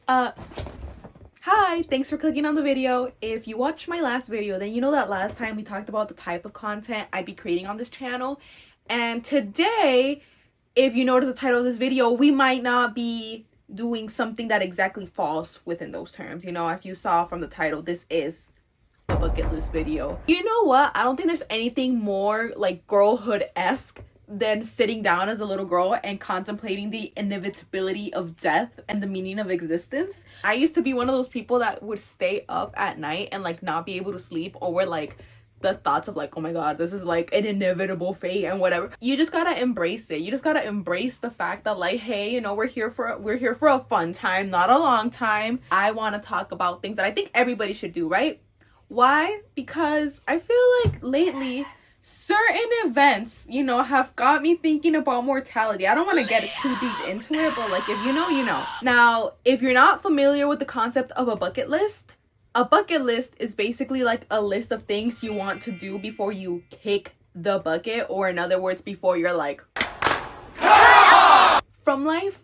Uh, Hi, thanks for clicking on the video. If you watched my last video, then you know that last time we talked about the type of content I'd be creating on this channel. And today, if you notice the title of this video, we might not be doing something that exactly falls within those terms. You know, as you saw from the title, this is a bucket list video. You know what? I don't think there's anything more like girlhood-esque than sitting down as a little girl and contemplating the inevitability of death and the meaning of existence. I used to be one of those people that would stay up at night and like not be able to sleep over like the thoughts of like, oh my god, this is like an inevitable fate and whatever. You just gotta embrace it. You just gotta embrace the fact that like, hey, you know, we're here for a fun time, not a long time. I want to talk about things that I think everybody should do, right? Why? Because I feel like lately certain events, you know, have got me thinking about mortality. I don't want to get too deep into it, but like, if you know, you know. Now, if you're not familiar with the concept of a bucket list is basically like a list of things you want to do before you kick the bucket, or in other words, before you're like from life.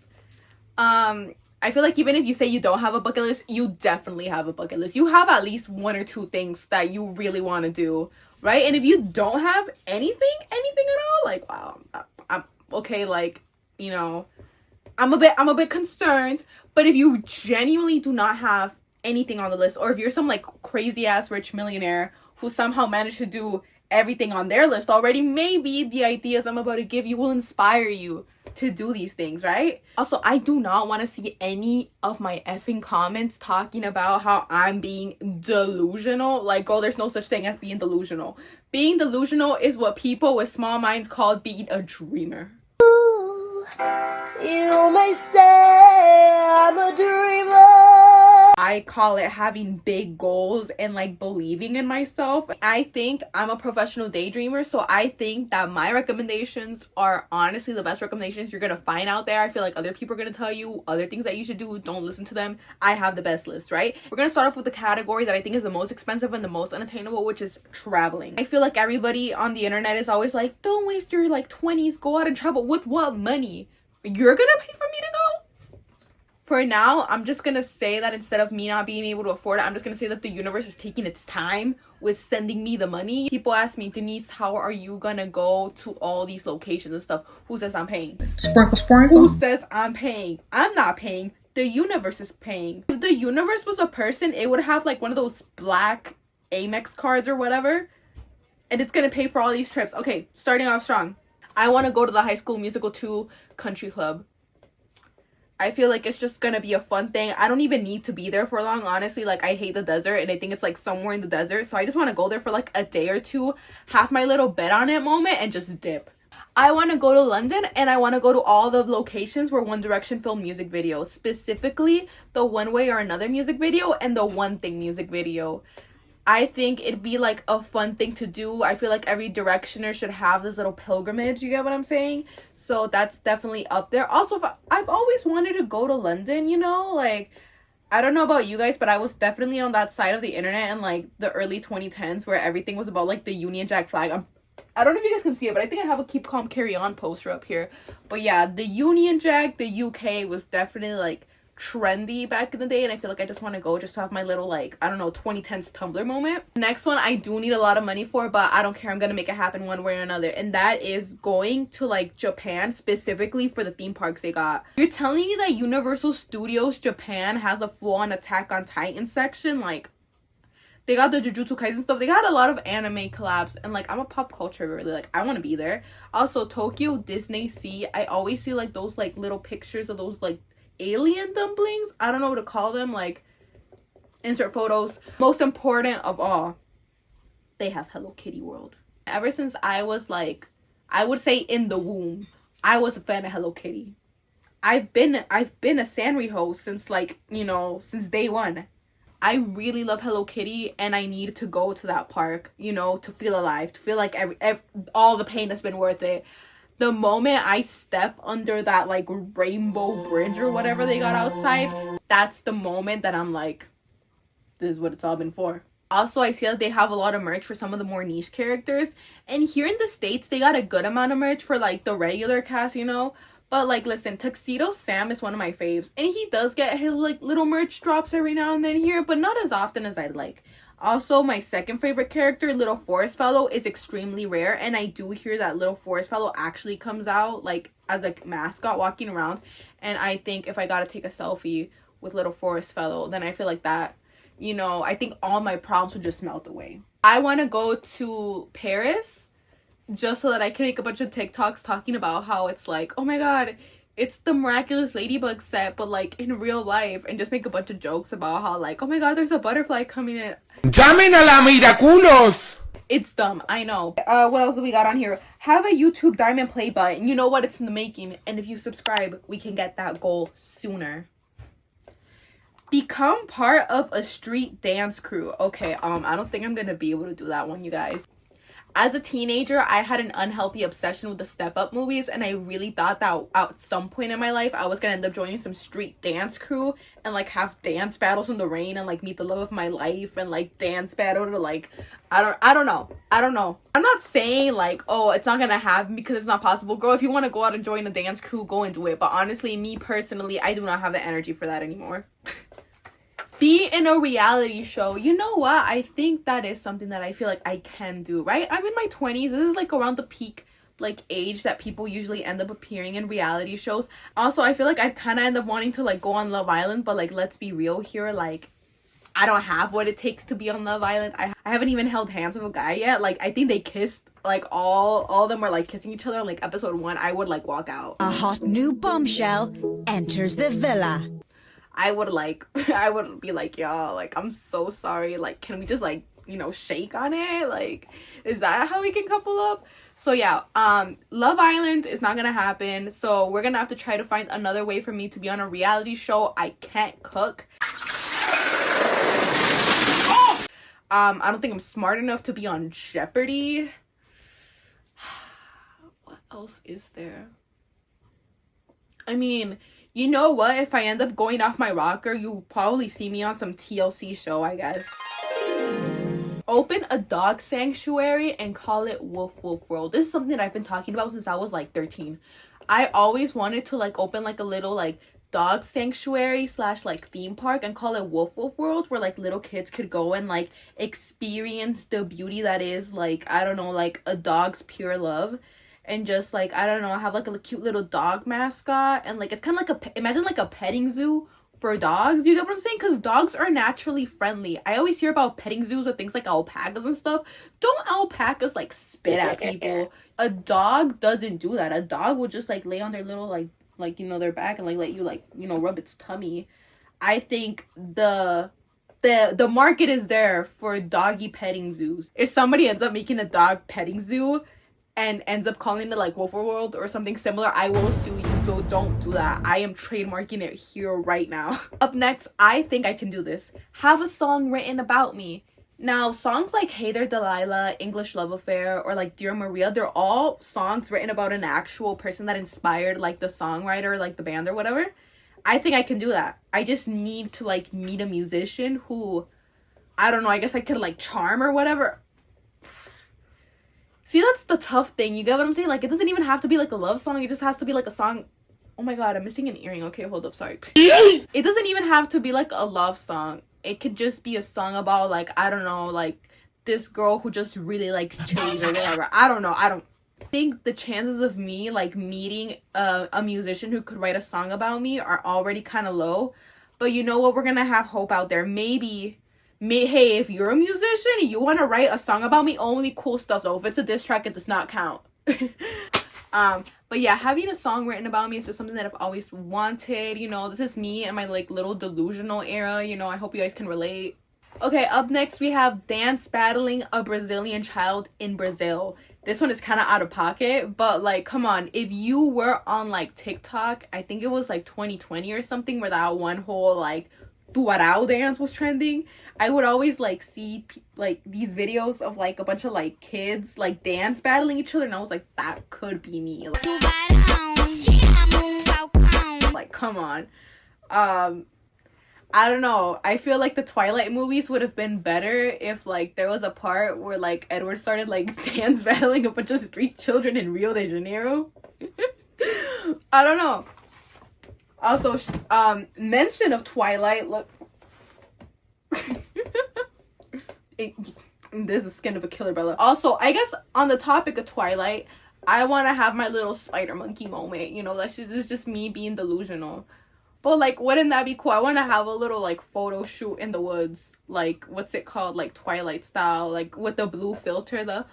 I feel like even if you say you don't have a bucket list, you definitely have a bucket list. You have at least one or two things that you really want to do, right? And if you don't have anything at all, like, wow, I'm okay, like, you know, I'm a bit concerned. But if you genuinely do not have anything on the list, or if you're some like crazy ass rich millionaire who somehow managed to do everything on their list already, maybe the ideas I'm about to give you will inspire you to do these things, right? Also, I do not want to see any of my effing comments talking about how I'm being delusional. Like, girl, there's no such thing as being delusional. Being delusional is what people with small minds call being a dreamer. Ooh, you may say I'm a dreamer. I call it having big goals and like believing in myself. I think I'm a professional daydreamer, so I think that my recommendations are honestly the best recommendations you're gonna find out there. I feel like other people are gonna tell you other things that you should do. Don't listen to them. I have the best list, right? We're gonna start off with the category that I think is the most expensive and the most unattainable, which is traveling. I feel like everybody on the internet is always like, don't waste your like 20s, go out and travel. With what money? You're gonna pay for me to go? For now, I'm just gonna say that instead of me not being able to afford it, I'm just gonna say that the universe is taking its time with sending me the money. People ask me, Denise, how are you gonna go to all these locations and stuff? Who says I'm paying? Sprinkle, sprinkle. Who says I'm paying? I'm not paying. The universe is paying. If the universe was a person, it would have like one of those black Amex cards or whatever, and it's gonna pay for all these trips. Okay, starting off strong. I want to go to the High School Musical 2 country club. I feel like it's just gonna be a fun thing. I don't even need to be there for long, honestly. Like, I hate the desert, and I think it's like somewhere in the desert, so I just want to go there for like a day or two, have my little bet on it moment, and just dip. I want to go to London, and I want to go to all the locations where One Direction filmed music videos, specifically the One Way or Another music video and the One Thing music video. I think it'd be like a fun thing to do. I feel like every Directioner should have this little pilgrimage, you get what I'm saying? So that's definitely up there. Also, I've always wanted to go to London, you know? Like, I don't know about you guys, but I was definitely on that side of the internet in like the early 2010s where everything was about like the Union Jack flag. I don't know if you guys can see it, but I think I have a Keep Calm Carry On poster up here. But yeah, the Union Jack, the UK was definitely like trendy back in the day, and I feel like I just want to go just to have my little like, I don't know, 2010s Tumblr moment. Next one I do need a lot of money for, but I don't care, I'm gonna make it happen one way or another, and that is going to like Japan, specifically for the theme parks they got. You're telling me that Universal Studios Japan has a full-on Attack on Titan section? Like, they got the Jujutsu Kaisen stuff, they got a lot of anime collabs, and like, I'm a pop culture really, like, I want to be there. Also, Tokyo Disney Sea, I always see like those like little pictures of those like alien dumplings, I don't know what to call them, like, insert photos. Most important of all, they have Hello Kitty World. Ever since I was like, I would say in the womb, I was a fan of Hello Kitty. I've been a Sanriho since like, you know, since day one. I really love Hello Kitty, and I need to go to that park, you know, to feel alive, to feel like all the pain has been worth it. The moment I step under that like rainbow bridge or whatever they got outside, that's the moment that I'm like, this is what it's all been for. Also, I see that they have a lot of merch for some of the more niche characters, and here in the States they got a good amount of merch for like the regular cast, you know, But like, listen, Tuxedo Sam is one of my faves, and he does get his like little merch drops every now and then here, but not as often as I'd like. Also, my second favorite character, Little Forest Fellow, is extremely rare, and I do hear that Little Forest Fellow actually comes out like as a mascot walking around, and I think if I gotta take a selfie with Little Forest Fellow, then I feel like that, you know, I think all my problems would just melt away. I want to go to Paris just so that I can make a bunch of TikToks talking about how it's like, oh my god, it's the Miraculous Ladybug set, but like in real life, and just make a bunch of jokes about how like, oh my god, there's a butterfly coming in. ¡Llamen a la Miraculos! It's dumb, I know. What else do we got on here? Have a YouTube diamond play button. You know what? It's in the making. And if you subscribe, we can get that goal sooner. Become part of a street dance crew. Okay, I don't think I'm gonna be able to do that one, you guys. As a teenager, I had an unhealthy obsession with the Step Up movies, and I really thought that at some point in my life, I was gonna end up joining some street dance crew and like have dance battles in the rain and like meet the love of my life and like dance battle to like, I don't know. I'm not saying like, oh, it's not gonna happen because it's not possible. Girl, if you want to go out and join a dance crew, go and do it. But honestly, me personally, I do not have the energy for that anymore. Be in a reality show. You know what? I think that is something that I feel like I can do, right? I'm in my 20s. This is like around the peak like age that people usually end up appearing in reality shows. Also, I feel like I kind of end up wanting to like go on Love Island, but like let's be real here, like I don't have what it takes to be on Love Island. I haven't even held hands with a guy yet. Like I think they kissed, like all of them were like kissing each other on like episode 1. I would like walk out. A hot new bombshell enters the villa. I would be like, y'all, like, I'm so sorry. Like, can we just, like, you know, shake on it? Like, is that how we can couple up? So, yeah, Love Island is not gonna happen. So, we're gonna have to try to find another way for me to be on a reality show. I can't cook. I don't think I'm smart enough to be on Jeopardy. What else is there? I mean, you know what? If I end up going off my rocker, you'll probably see me on some TLC show, I guess. Open a dog sanctuary and call it Woof Woof World. This is something that I've been talking about since I was like 13. I always wanted to like open like a little like dog sanctuary / like theme park and call it Woof Woof World, where like little kids could go and like experience the beauty that is like, I don't know, like a dog's pure love. And just like, I don't know, have like a cute little dog mascot, and like it's kind of like imagine like a petting zoo for dogs. You get what I'm saying? Because dogs are naturally friendly. I always hear about petting zoos with things like alpacas and stuff. Don't alpacas like spit at people? A dog doesn't do that. A dog will just like lay on their little like you know, their back and like let you like, you know, rub its tummy. I think the market is there for doggy petting zoos. If somebody ends up making a dog petting zoo and ends up calling it like Wolf World or something similar, I will sue you, so don't do that. I am trademarking it here right now. Up next, I think I can do this. Have a song written about me. Now, songs like Hey There Delilah, English Love Affair, or like Dear Maria, they're all songs written about an actual person that inspired like the songwriter, like the band or whatever. I think I can do that. I just need to like meet a musician who, I don't know, I guess I could like charm or whatever. See, that's the tough thing. You get what I'm saying? Like, it doesn't even have to be like a love song. It just has to be like a song. Oh my god, I'm missing an earring. Okay, hold up, sorry. It doesn't even have to be like a love song. It could just be a song about like, I don't know, like this girl who just really likes chilies or whatever. I don't know. I don't think the chances of me like meeting a musician who could write a song about me are already kind of low. But you know what? We're gonna have hope out there. Maybe, hey, if you're a musician, you want to write a song about me, only cool stuff though. If it's a diss track, it does not count. But yeah, having a song written about me is just something that I've always wanted. You know, this is me and my like little delusional era. You know, I hope you guys can relate. Okay, up next we have dance battling a Brazilian child in Brazil. This one is kind of out of pocket, but like, come on, if you were on like TikTok, I think it was like 2020 or something, where that one whole like tuarão dance was trending, I would always like see like these videos of like a bunch of like kids like dance battling each other, and I was like, that could be me. Like come on. I don't know. I feel like the Twilight movies would have been better if like there was a part where like Edward started like dance battling a bunch of street children in Rio de Janeiro. I don't know. Also, mention of Twilight. Look. This is Skin of a Killer Bella. Also, I guess on the topic of Twilight, I want to have my little spider monkey moment. You know, this is just me being delusional. But, like, wouldn't that be cool? I want to have a little, like, photo shoot in the woods. Like, what's it called? Like, Twilight style. Like, with the blue filter, the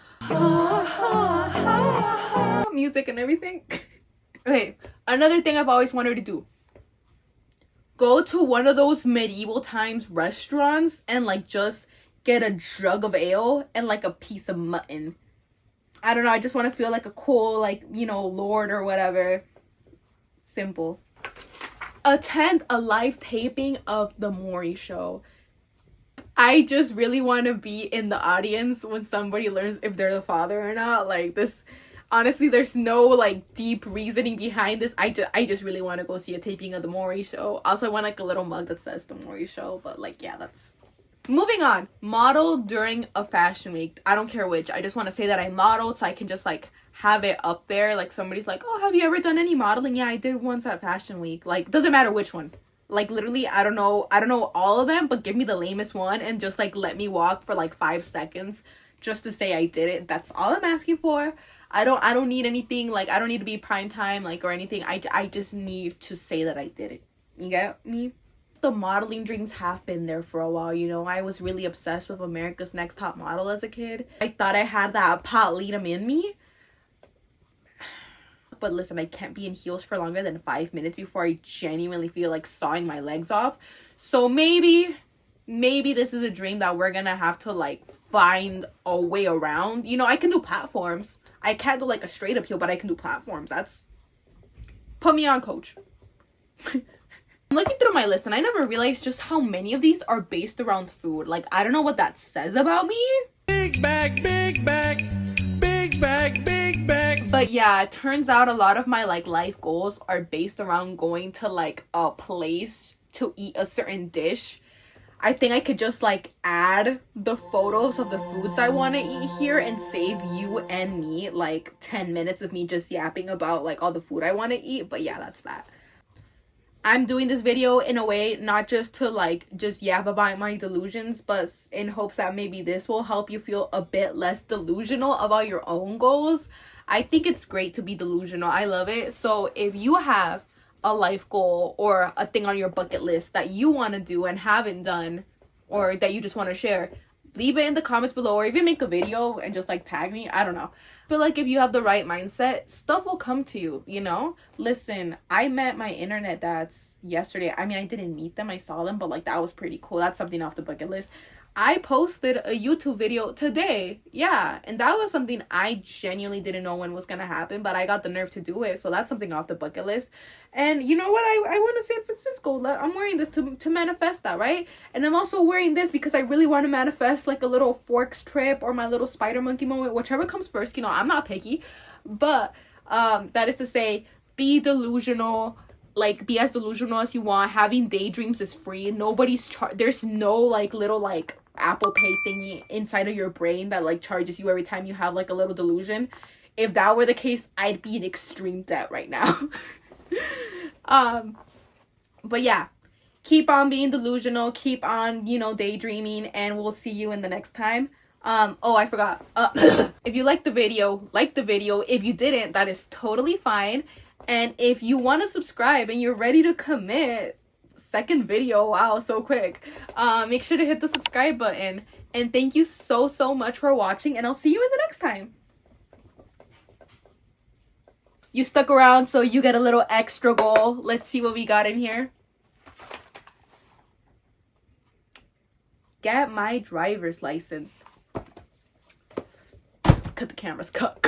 music and everything. Okay, another thing I've always wanted to do. Go to one of those medieval times restaurants and, like, just get a jug of ale and, like, a piece of mutton. I don't know, I just want to feel like a cool, like, you know, lord or whatever. Simple. Attend a live taping of the Maury show. I just really want to be in the audience when somebody learns if they're the father or not. Like, this, honestly, there's no, like, deep reasoning behind this. I just really want to go see a taping of the Maury show. Also, I want, like, a little mug that says the Maury show. But, like, yeah, that's... Moving on. Model during a fashion week. I don't care which. I just want to say that I modeled so I can just, like, have it up there. Like, somebody's like, oh, have you ever done any modeling? Yeah, I did once at fashion week. Like, doesn't matter which one. Like, literally, I don't know all of them, but give me the lamest one and just, like, let me walk for, like, 5 seconds just to say I did it. That's all I'm asking for. I don't need anything. Like, I don't need to be prime time, like, or anything. I just need to say that I did it. You get me? The modeling dreams have been there for a while, you know. I was really obsessed with America's Next Top Model as a kid. I thought I had that pot leadum in me. But listen, I can't be in heels for longer than 5 minutes before I genuinely feel like sawing my legs off. So maybe this is a dream that we're gonna have to, like, find a way around. You know, I can do platforms. I can't do, like, a straight up heel, but I can do platforms. That's... Put me on, coach. I'm looking through my list and I never realized just how many of these are based around food. Like, I don't know what that says about me. Big bag, big bag, big bag, big bag. But yeah, it turns out a lot of my, like, life goals are based around going to, like, a place to eat a certain dish. I think I could just, like, add the photos of the foods I want to eat here and save you and me, like, 10 minutes of me just yapping about, like, all the food I want to eat. But yeah, that's that. I'm doing this video in a way not just to, like, just yap about my delusions, but in hopes that maybe this will help you feel a bit less delusional about your own goals. I think it's great to be delusional. I love it. So if you have a life goal or a thing on your bucket list that you want to do and haven't done, or that you just want to share, leave it in the comments below, or even make a video and just, like, tag me. I don't know. I feel like if you have the right mindset, stuff will come to you, you know? Listen, I met my internet dads yesterday. I mean, I didn't meet them, I saw them, but, like, that was pretty cool. That's something off the bucket list. I posted a YouTube video today. Yeah, and that was something I genuinely didn't know when was gonna happen, but I got the nerve to do it. So that's something off the bucket list. And you know what? I went to San Francisco. I'm wearing this to manifest that, right? And I'm also wearing this because I really want to manifest, like, a little Forks trip or my little spider monkey moment, whichever comes first. You know, I'm not picky. But that is to say, be delusional. Like, be as delusional as you want. Having daydreams is free. There's no, like, little, like, Apple Pay thingy inside of your brain that, like, charges you every time you have, like, a little delusion. If that were the case, I'd be in extreme debt right now. But yeah, keep on being delusional, keep on, you know, daydreaming, and we'll see you in the next time. Oh, I forgot. If you liked the video, like the video. If you didn't, that is totally fine. And if you want to subscribe and you're ready to commit, second video, wow, so quick, make sure to hit the subscribe button. And thank you so much for watching, and I'll see you in the next time. You stuck around, so you get a little extra goal. Let's see what we got in here. Get my driver's license. Cut the cameras. Cut.